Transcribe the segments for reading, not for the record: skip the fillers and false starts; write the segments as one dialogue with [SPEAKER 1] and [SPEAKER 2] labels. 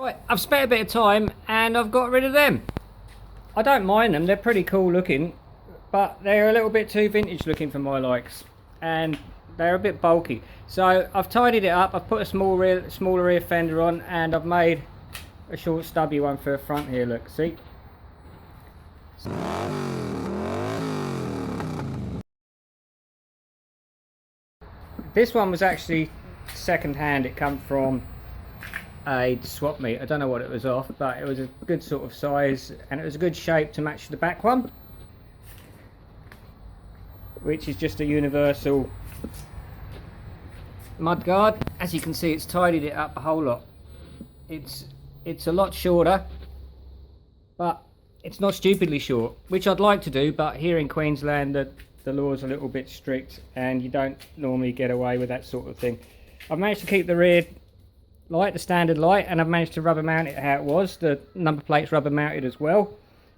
[SPEAKER 1] Right, I've spent a bit of time and I've got rid of them. I don't mind them, they're pretty cool looking, but they're a little bit too vintage looking for my likes, and they're a bit bulky. So I've tidied it up, I've put a smaller rear fender on, and I've made a short stubby one for the front here, look, see? This one was actually second hand, it come from a swap meet. I don't know what it was off, but it was a good sort of size and it was a good shape to match the back one, which is just a universal mudguard. As you can see, it's tidied it up a whole lot. It's a lot shorter, but it's not stupidly short, which I'd like to do, but here in Queensland the law's a little bit strict and you don't normally get away with that sort of thing. I've managed to keep the rear light, the standard light, and I've managed to rubber mount it how it was. The number plate's rubber mounted as well,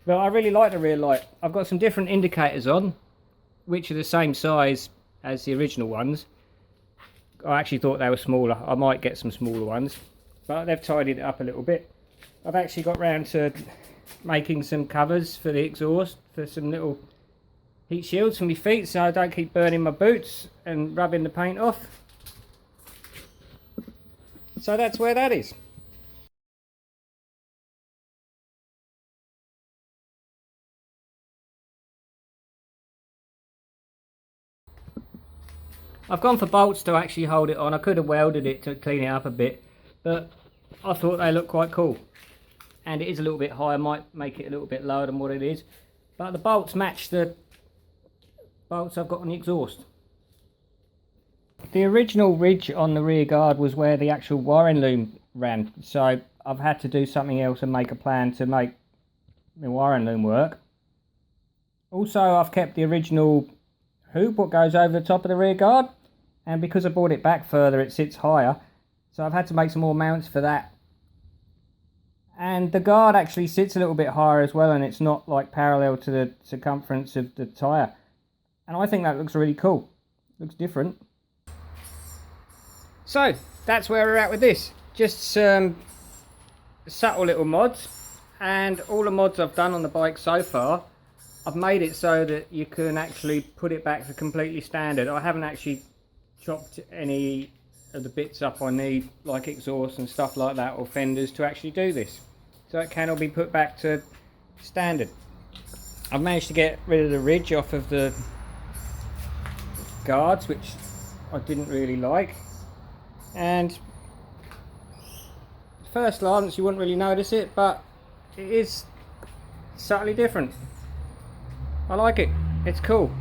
[SPEAKER 1] but I really like the rear light. I've got some different indicators on, which are the same size as the original ones. I actually thought they were smaller. I might get some smaller ones, but they've tidied it up a little bit. I've actually got round to making some covers for the exhaust, for some little heat shields for my feet so I don't keep burning my boots and rubbing the paint off. So that's where that is. I've gone for bolts to actually hold it on. I could have welded it to clean it up a bit, but I thought they looked quite cool. And it is a little bit high, I might make it a little bit lower than what it is. But the bolts match the bolts I've got on the exhaust. The original ridge on the rear guard was where the actual wiring loom ran, so I've had to do something else and make a plan to make the wiring loom work. Also, I've kept the original hoop what goes over the top of the rear guard, and because I brought it back further it sits higher, so I've had to make some more mounts for that. And the guard actually sits a little bit higher as well, and it's not like parallel to the circumference of the tyre, and I think that looks really cool. Looks different. So that's where we're at with this. Just some subtle little mods, and all the mods I've done on the bike so far, I've made it so that you can actually put it back to completely standard. I haven't actually chopped any of the bits up I need, like exhaust and stuff like that, or fenders, to actually do this. So it can all be put back to standard. I've managed to get rid of the ridge off of the guards, which I didn't really like. And first glance you wouldn't really notice it, but it is subtly different. I like it, it's cool.